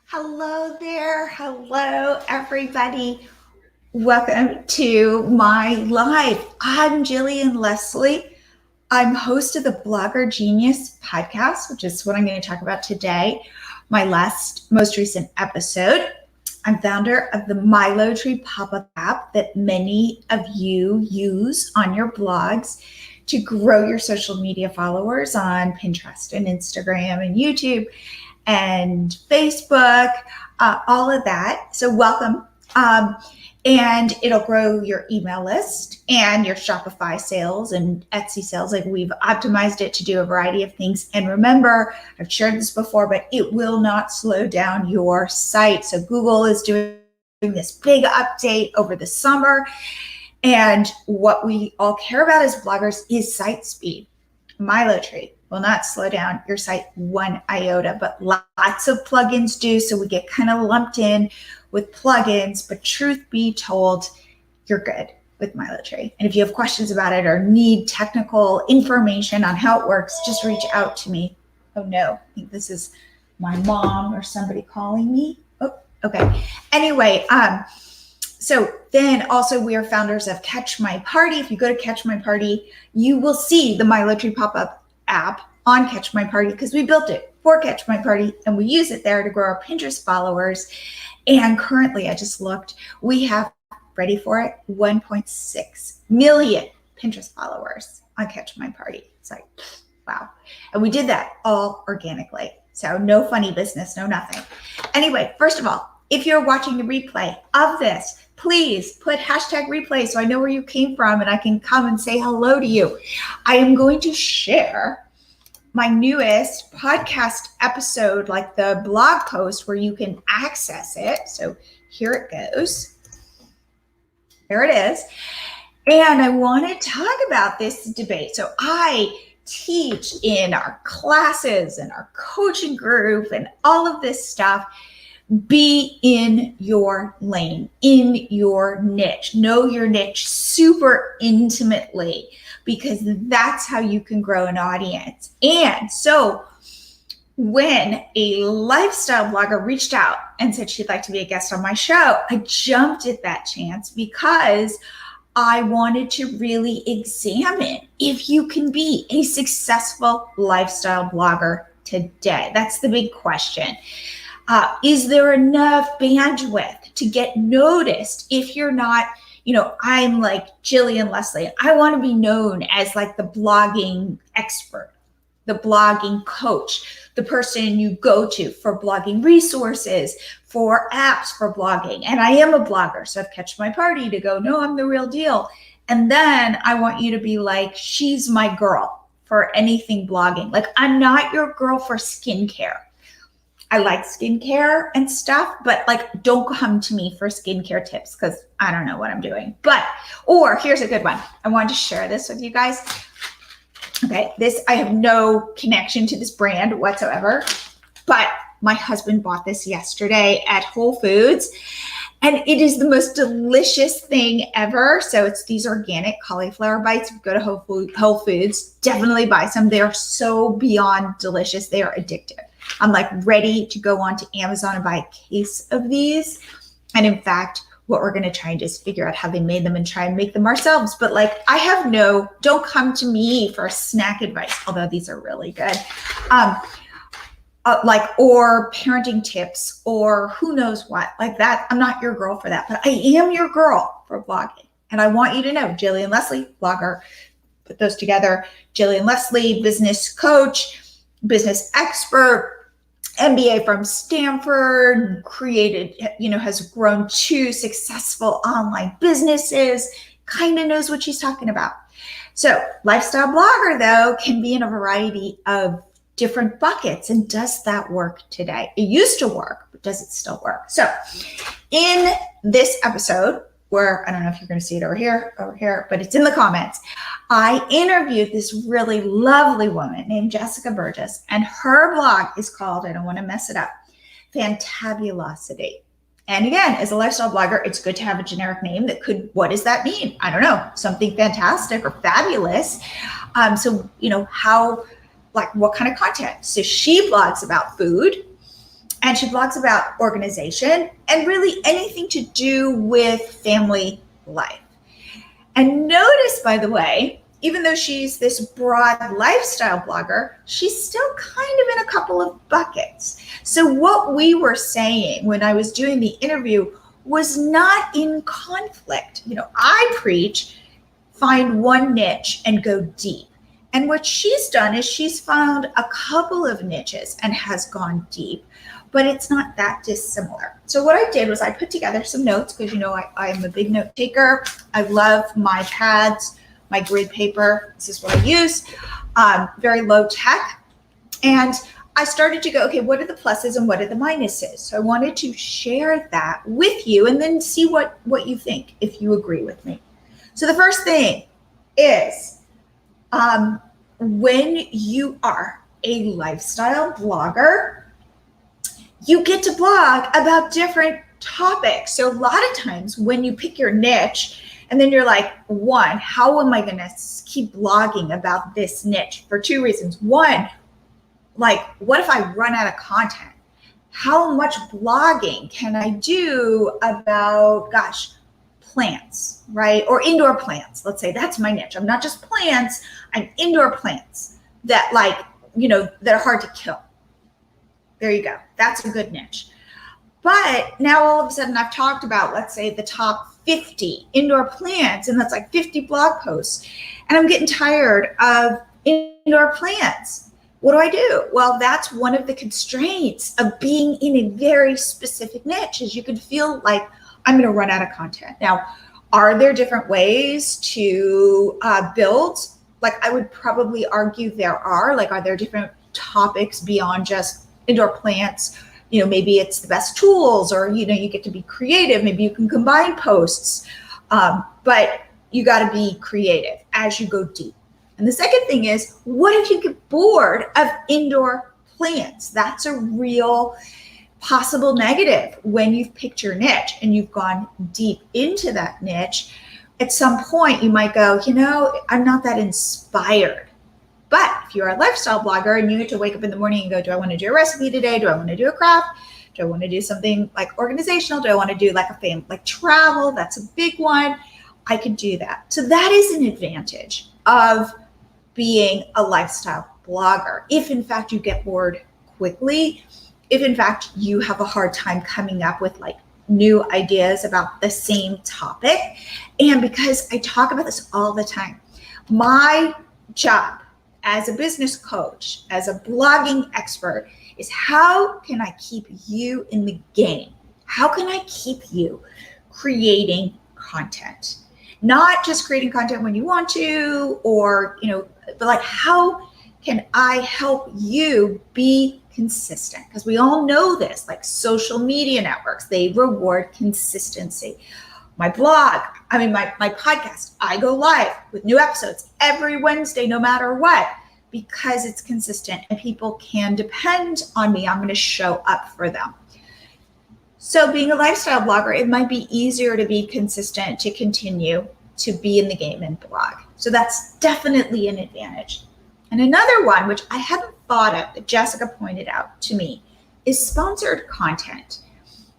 Hello there. Hello, everybody. Welcome to my live. I'm Jillian Leslie. I'm host of the Blogger Genius podcast, which is what I'm going to talk about today, my most recent episode. I'm founder of the MiloTree pop-up app that many of you use on your blogs to grow your social media followers on Pinterest and Instagram and YouTube and Facebook, all of that. So welcome. And it'll grow your email list and your Shopify sales and Etsy sales. Like, we've optimized it to do a variety of things. And remember, I've shared this before, but it will not slow down your site. So Google is doing this big update over the summer. And what we all care about as bloggers is site speed. MiloTree will not slow down your site one iota, but lots of plugins do. So we get kind of lumped in with plugins, but truth be told, you're good with MiloTree. And if you have questions about it or need technical information on how it works, just reach out to me. Oh no, I think this is my mom or somebody calling me. Oh, okay. Anyway, so then also we are founders of Catch My Party. If you go to Catch My Party, you will see the MiloTree pop-up app on Catch My Party because we built it for Catch My Party and we use it there to grow our Pinterest followers. And currently, I just looked, we have, ready for it, 1.6 million Pinterest followers on Catch My Party. It's like, wow. And we did that all organically. So no funny business, no nothing. Anyway, first of all, if you're watching the replay of this, please put hashtag replay so I know where you came from and I can come and say hello to you. I am going to share my newest podcast episode, like the blog post where you can access it. So here it goes. There it is. And I want to talk about this debate. So I teach in our classes and our coaching group and all of this stuff. Be in your lane, in your niche. Know your niche super intimately because that's how you can grow an audience. And so when a lifestyle blogger reached out and said she'd like to be a guest on my show, I jumped at that chance because I wanted to really examine if you can be a successful lifestyle blogger today. That's the big question. Is there enough bandwidth to get noticed if you're not, I'm like Jillian Leslie. I want to be known as like the blogging expert, the blogging coach, the person you go to for blogging resources, for apps for blogging. And I am a blogger, so I've Catch My Party to go, no, I'm the real deal. And then I want you to be like, she's my girl for anything blogging. Like, I'm not your girl for skincare. I like skincare and stuff, but like, don't come to me for skincare tips because I don't know what I'm doing. Or here's a good one. I wanted to share this with you guys. Okay, I have no connection to this brand whatsoever, but my husband bought this yesterday at Whole Foods and it is the most delicious thing ever. So it's these organic cauliflower bites. If you go to Whole Foods, definitely buy some. They are so beyond delicious. They are addictive. I'm like ready to go on to Amazon and buy a case of these. And in fact, what we're going to try and just figure out how they made them and try and make them ourselves. But like, don't come to me for snack advice, although these are really good. Or parenting tips or who knows what, like that. I'm not your girl for that, but I am your girl for blogging. And I want you to know, Jillian Leslie, blogger, put those together. Jillian Leslie, business coach, business expert, MBA from Stanford, has grown 2 successful online businesses, kind of knows what she's talking about. So lifestyle blogger, though, can be in a variety of different buckets. And does that work today? It used to work, but does it still work? So in this episode, where I don't know if you're going to see it over here, but it's in the comments, I interviewed this really lovely woman named Jessica Burgess, and her blog is called, I don't want to mess it up, Fantabulosity. And again, as a lifestyle blogger, it's good to have a generic name what does that mean? I don't know, something fantastic or fabulous. What kind of content? So she blogs about food And she blogs about organization and really anything to do with family life. And notice, by the way, even though she's this broad lifestyle blogger, she's still kind of in a couple of buckets. So what we were saying when I was doing the interview was not in conflict. I preach, find one niche and go deep. And what she's done is she's found a couple of niches and has gone deep, but it's not that dissimilar. So what I did was I put together some notes because I'm a big note taker. I love my pads, my grid paper. This is what I use. Very low tech. And I started to go, okay, what are the pluses and what are the minuses? So I wanted to share that with you and then see what you think, if you agree with me. So the first thing is, when you are a lifestyle blogger, you get to blog about different topics. So a lot of times when you pick your niche and then you're like, one, how am I going to keep blogging about this niche? For two reasons. One, like, what if I run out of content? How much blogging can I do about, plants, right? Or indoor plants. Let's say that's my niche. I'm not just plants, I'm indoor plants that that are hard to kill. There you go. That's a good niche. But now all of a sudden I've talked about, let's say, the top 50 indoor plants, and that's like 50 blog posts. And I'm getting tired of indoor plants. What do I do? Well, that's one of the constraints of being in a very specific niche, is you could feel like I'm going to run out of content. Now, are there different ways to build? Like, I would probably argue there are. Are there different topics beyond just indoor plants? Maybe it's the best tools, or, you get to be creative. Maybe you can combine posts, but you got to be creative as you go deep. And the second thing is, what if you get bored of indoor plants? That's a real possible negative when you've picked your niche and you've gone deep into that niche. At some point, you might go, I'm not that inspired. But if you're a lifestyle blogger and you get to wake up in the morning and go, do I want to do a recipe today? Do I want to do a craft? Do I want to do something like organizational? Do I want to do like travel? That's a big one. I could do that. So that is an advantage of being a lifestyle blogger. If in fact you get bored quickly, if in fact you have a hard time coming up with new ideas about the same topic. And because I talk about this all the time, my job as a business coach, as a blogging expert, is how can I keep you in the game? How can I keep you creating content? Not just creating content when you want to, or, but how can I help you be consistent? Because we all know this, social media networks, they reward consistency. My blog, my podcast, I go live with new episodes every Wednesday, no matter what, because it's consistent and people can depend on me. I'm going to show up for them. So being a lifestyle blogger, it might be easier to be consistent, to continue to be in the game and blog. So that's definitely an advantage. And another one, which I hadn't thought of, that Jessica pointed out to me, is sponsored content.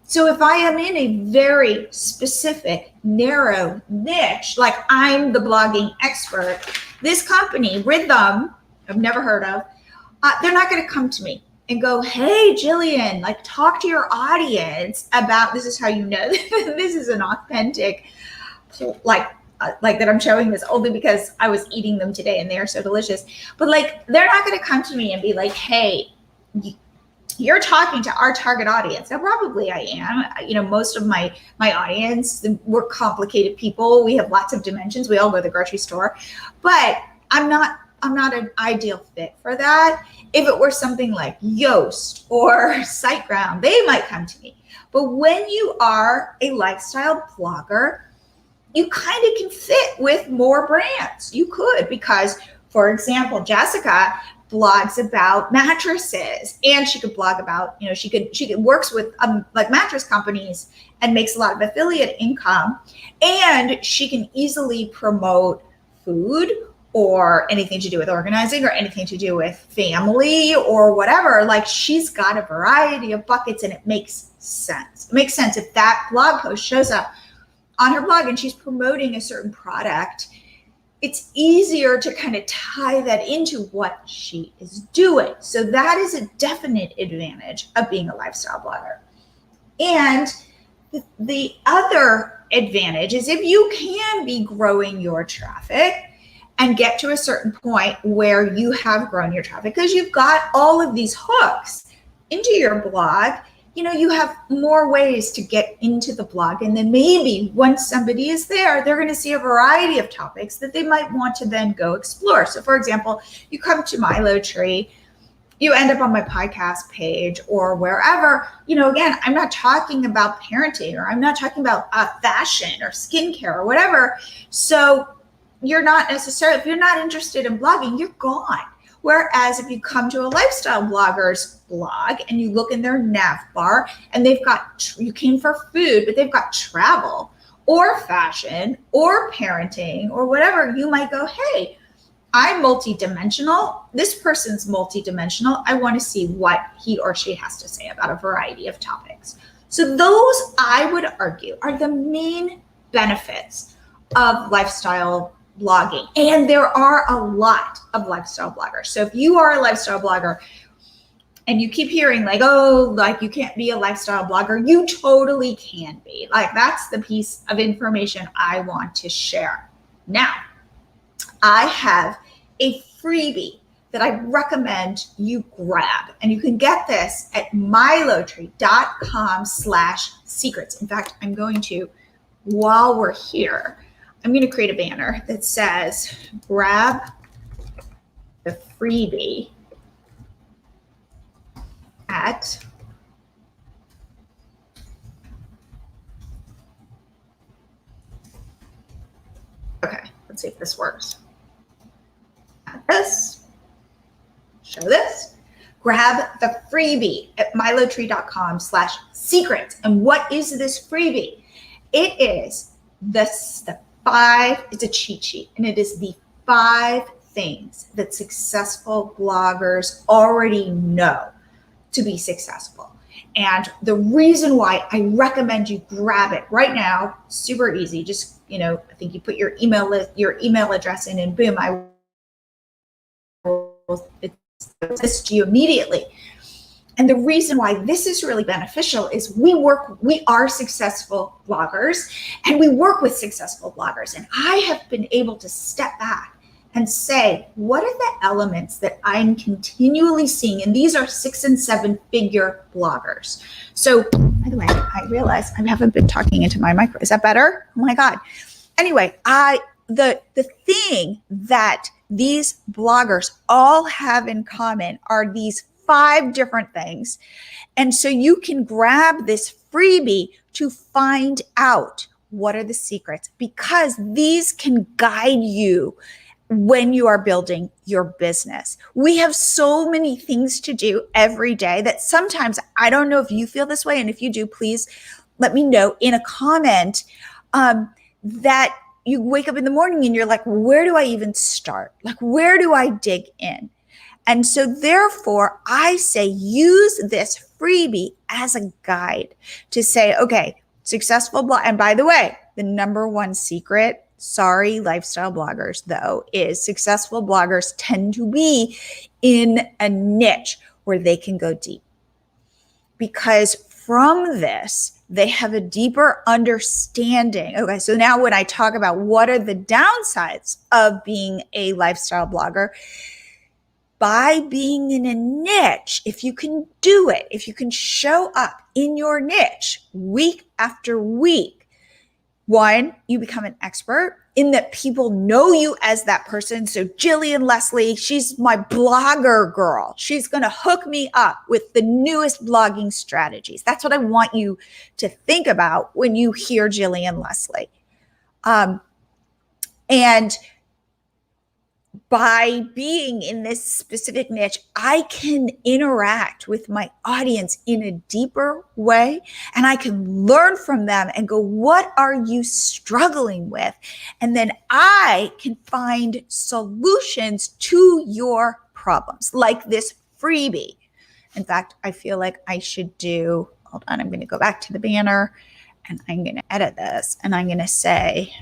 So if I am in a very specific, narrow niche, like I'm the blogging expert, this company, Rhythm, I've never heard of, they're not going to come to me and go, hey, Jillian, talk to your audience about, this is how you know this is an authentic, that I'm showing this only because I was eating them today and they are so delicious. But they're not going to come to me and be like, hey, you're talking to our target audience. Now, probably I am. Most of my audience, we're complicated people. We have lots of dimensions. We all go to the grocery store, but I'm not an ideal fit for that. If it were something like Yoast or SiteGround, they might come to me. But when you are a lifestyle blogger, you kind of can fit with more brands. You could, because, for example, Jessica blogs about mattresses, and she could blog about, she works with mattress companies and makes a lot of affiliate income, and she can easily promote food or anything to do with organizing or anything to do with family or whatever. Like, she's got a variety of buckets, and it makes sense. It makes sense if that blog post shows up on her blog and she's promoting a certain product. It's easier to kind of tie that into what she is doing. So that is a definite advantage of being a lifestyle blogger. And the other advantage is if you can be growing your traffic and get to a certain point where you have grown your traffic, because you've got all of these hooks into your blog, you have more ways to get into the blog. And then maybe once somebody is there, they're going to see a variety of topics that they might want to then go explore. So for example, you come to Milo Tree, you end up on my podcast page or wherever, again, I'm not talking about parenting, or I'm not talking about fashion or skincare or whatever. So you're not necessarily, if you're not interested in blogging, you're gone. Whereas if you come to a lifestyle blogger's blog and you look in their nav bar and they've got, you came for food, but they've got travel or fashion or parenting or whatever, you might go, hey, I'm multidimensional. This person's multidimensional. I want to see what he or she has to say about a variety of topics. So those, I would argue, are the main benefits of lifestyle blogging. And there are a lot of lifestyle bloggers. So if you are a lifestyle blogger and you keep hearing like, oh, like you can't be a lifestyle blogger, you totally can be. Like, that's the piece of information I want to share. Now, I have a freebie that I recommend you grab, and you can get this at milotree.com/secrets. In fact, I'm going to, while we're here, I'm going to create a banner that says, grab the freebie at okay, let's see if this works. Add this, show this, grab the freebie at milotree.com/secrets. And what is this freebie? It is it's a cheat sheet, and it is the 5 things that successful bloggers already know to be successful. And the reason why I recommend you grab it right now, super easy. Just, I think you put your email address in, and boom, it assists to you immediately. And the reason why this is really beneficial is we are successful bloggers, and we work with successful bloggers. And I have been able to step back and say, what are the elements that I'm continually seeing? And these are 6 and 7 figure bloggers. So, by the way, I realize I haven't been talking into my micro. Is that better? Oh my God. Anyway, the thing that these bloggers all have in common are these 5 different things. And so you can grab this freebie to find out what are the secrets, because these can guide you when you are building your business. We have so many things to do every day that sometimes, I don't know if you feel this way. And if you do, please let me know in a comment, that you wake up in the morning and you're like, where do I even start? Like, where do I dig in? And so therefore, I say use this freebie as a guide to say, okay, successful blog. And by the way, the number one secret, sorry, lifestyle bloggers, though, is successful bloggers tend to be in a niche where they can go deep. Because from this, they have a deeper understanding. Okay, so now when I talk about what are the downsides of being a lifestyle blogger, by being in a niche, if you can do it, if you can show up in your niche week after week, 1, you become an expert in that people know you as that person. So Jillian Leslie, she's my blogger girl. She's going to hook me up with the newest blogging strategies. That's what I want you to think about when you hear Jillian Leslie. And by being in this specific niche, I can interact with my audience in a deeper way, and I can learn from them and go, what are you struggling with? And then I can find solutions to your problems, like this freebie. In fact, I feel like I should do, hold on, I'm going to go back to the banner and I'm going to edit this and I'm going to say,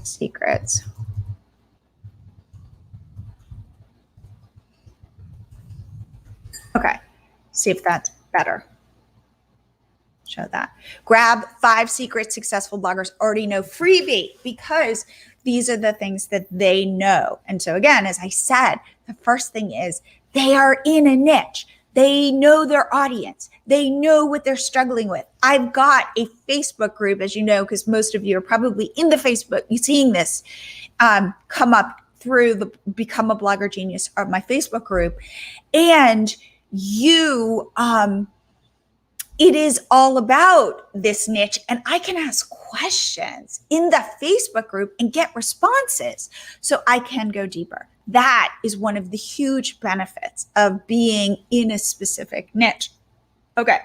secrets. Okay, see if that's better. Show that. Grab 5 secrets successful bloggers already know freebie, because these are the things that they know. And so again, as I said, the first thing is they are in a niche. They know their audience. They know what they're struggling with. I've got a Facebook group, as you know, because most of you are probably in the Facebook, you're seeing this come up through the Become a Blogger Genius of my Facebook group. And you, it is all about this niche, and I can ask questions in the Facebook group and get responses so I can go deeper. That is one of the huge benefits of being in a specific niche. Okay.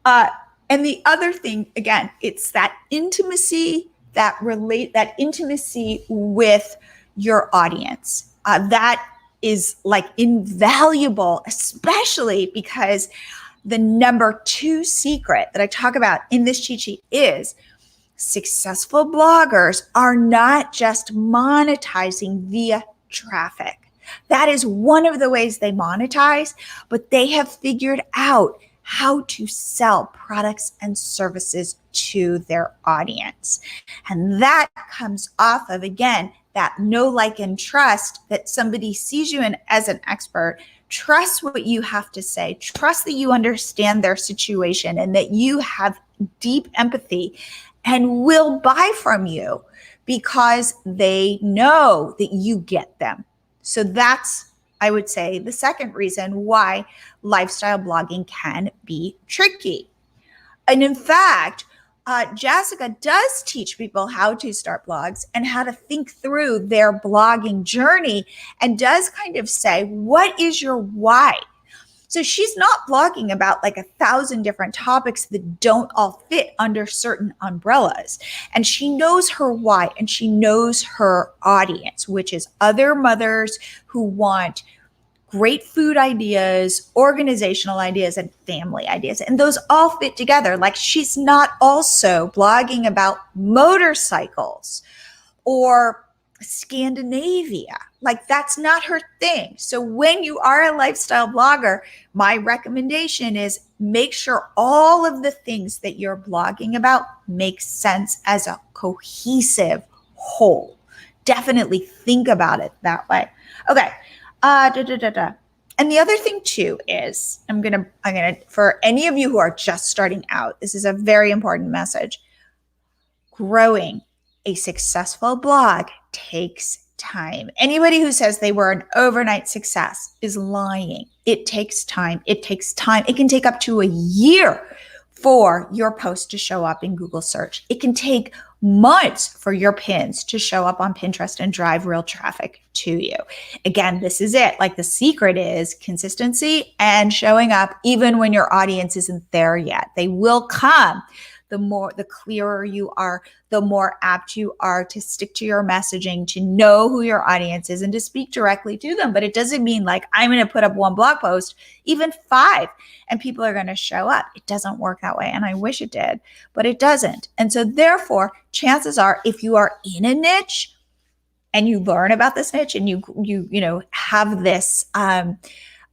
And the other thing, again, it's that intimacy, that intimacy with your audience. That is like invaluable, especially because the number 2 secret that I talk about in this cheat sheet is successful bloggers are not just monetizing via traffic. That is one of the ways they monetize, but they have figured out how to sell products and services to their audience. And that comes off of, again, that know, like, and trust, that somebody sees you as an expert, trust what you have to say, trust that you understand their situation and that you have deep empathy and will buy from you because they know that you get them. So that's, I would say, the second reason why lifestyle blogging can be tricky. And in fact, Jessica does teach people how to start blogs and how to think through their blogging journey, and does kind of say, what is your why? So she's not blogging about like 1,000 different topics that don't all fit under certain umbrellas. And she knows her why, and she knows her audience, which is other mothers who want great food ideas, organizational ideas, and family ideas. And those all fit together. Like, she's not also blogging about motorcycles or Scandinavia. Like, that's not her thing. So when you are a lifestyle blogger, my recommendation is make sure all of the things that you're blogging about make sense as a cohesive whole. Definitely think about it that way. Okay. And the other thing too is, I'm gonna, for any of you who are just starting out, this is a very important message. Growing a successful blog takes time. Anybody who says they were an overnight success is lying. It takes time. It takes time. It can take up to a year for your post to show up in Google search. It can take months for your pins to show up on Pinterest and drive real traffic to you. Again, this is it. Like, the secret is consistency and showing up even when your audience isn't there yet. They will come. The clearer you are, the more apt you are to stick to your messaging, to know who your audience is and to speak directly to them. But it doesn't mean like, I'm going to put up one blog post, even 5, and people are going to show up. It doesn't work that way. And I wish it did, but it doesn't. And so therefore, chances are, if you are in a niche and you learn about this niche and you have this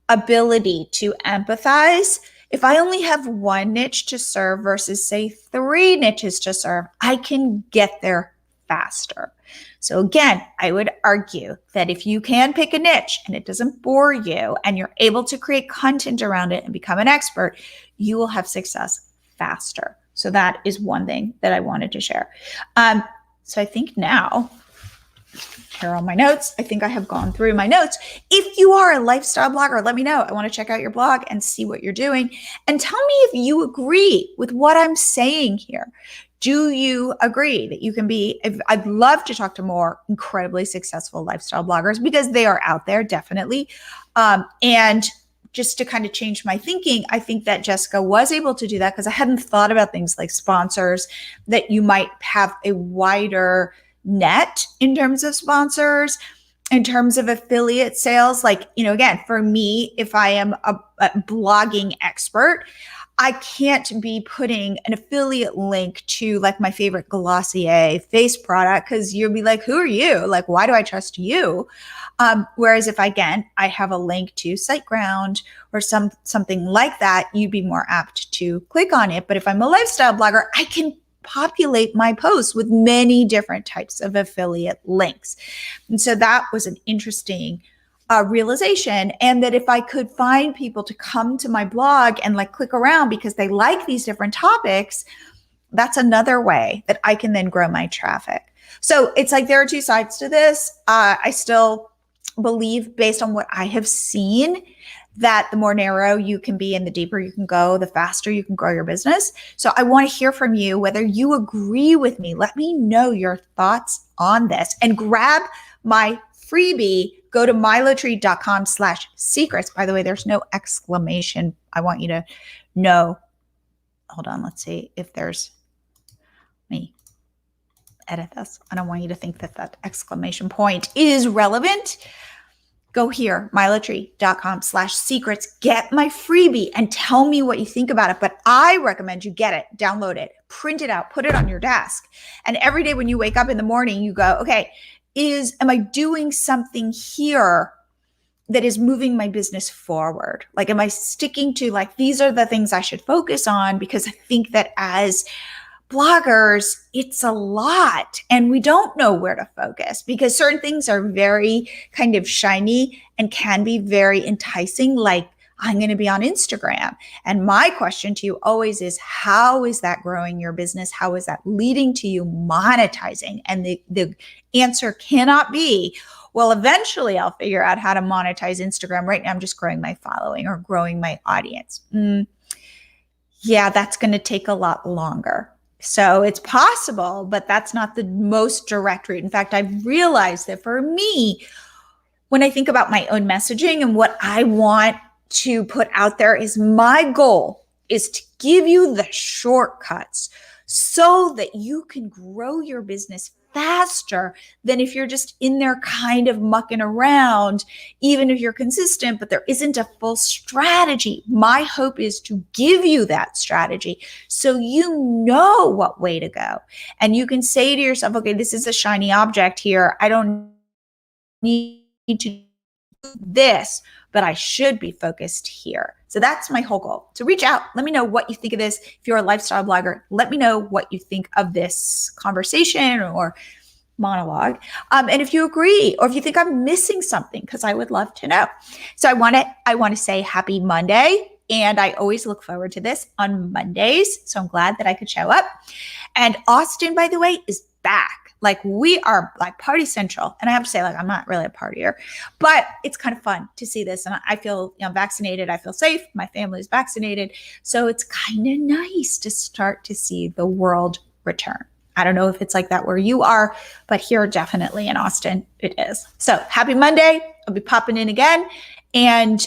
ability to empathize, if I only have one niche to serve versus say 3 niches to serve, I can get there faster. So again, I would argue that if you can pick a niche and it doesn't bore you and you're able to create content around it and become an expert, you will have success faster. So that is one thing that I wanted to share. So I think now Here are all my notes. I think I have gone through my notes. If you are a lifestyle blogger, let me know. I want to check out your blog and see what you're doing. And tell me if you agree with what I'm saying here. Do you agree that you can be, I'd love to talk to more incredibly successful lifestyle bloggers because they are out there, definitely. And just to kind of change my thinking, I think that Jessica was able to do that because I hadn't thought about things like sponsors, that you might have a wider net in terms of sponsors, in terms of affiliate sales. Like, again, for me, if I am a blogging expert, I can't be putting an affiliate link to like my favorite Glossier face product because you'll be like, who are you? Like, why do I trust you? Whereas if I have a link to SiteGround or something like that, you'd be more apt to click on it. But if I'm a lifestyle blogger, I can populate my posts with many different types of affiliate links. And so that was an interesting realization. And that if I could find people to come to my blog and like click around because they like these different topics, that's another way that I can then grow my traffic. So it's like there are two sides to this. I still believe, based on what I have seen, that the more narrow you can be and the deeper you can go, the faster you can grow your business. So I want to hear from you whether you agree with me. Let me know your thoughts on this and grab my freebie. Go to milotree.com/secrets. By the way, there's no exclamation. I want you to know. Hold on. Let's see if there's me. Edit this. I don't want you to think that exclamation point is relevant. Go here, milotree.com/secrets. Get my freebie and tell me what you think about it. But I recommend you get it, download it, print it out, put it on your desk. And every day when you wake up in the morning, you go, okay, am I doing something here that is moving my business forward? Like, am I sticking to like, these are the things I should focus on? Because I think that as bloggers, it's a lot and we don't know where to focus because certain things are very kind of shiny and can be very enticing. Like, I'm going to be on Instagram. And my question to you always is, how is that growing your business? How is that leading to you monetizing? And the answer cannot be, well, eventually I'll figure out how to monetize Instagram. Right now, I'm just growing my following or growing my audience. Yeah, that's going to take a lot longer. So it's possible, but that's not the most direct route. In fact, I've realized that for me, when I think about my own messaging and what I want to put out there, is my goal is to give you the shortcuts so that you can grow your business faster than if you're just in there kind of mucking around, even if you're consistent, but there isn't a full strategy. My hope is to give you that strategy so you know what way to go. And you can say to yourself, okay, this is a shiny object here. I don't need to do this, but I should be focused here. So that's my whole goal. So reach out. Let me know what you think of this. If you're a lifestyle blogger, let me know what you think of this conversation or monologue. And if you agree, or if you think I'm missing something, because I would love to know. So I want to say happy Monday. And I always look forward to this on Mondays. So I'm glad that I could show up. And Austin, by the way, is back. Like, we are like party central. And I have to say, like, I'm not really a partier, but it's kind of fun to see this. And I feel, vaccinated. I feel safe. My family is vaccinated. So it's kind of nice to start to see the world return. I don't know if it's like that where you are, but here definitely in Austin, it is. So happy Monday. I'll be popping in again. And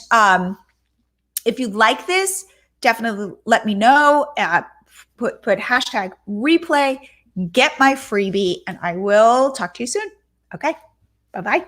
if you like this, definitely let me know. Put hashtag replay. Get my freebie, and I will talk to you soon. Okay, bye-bye.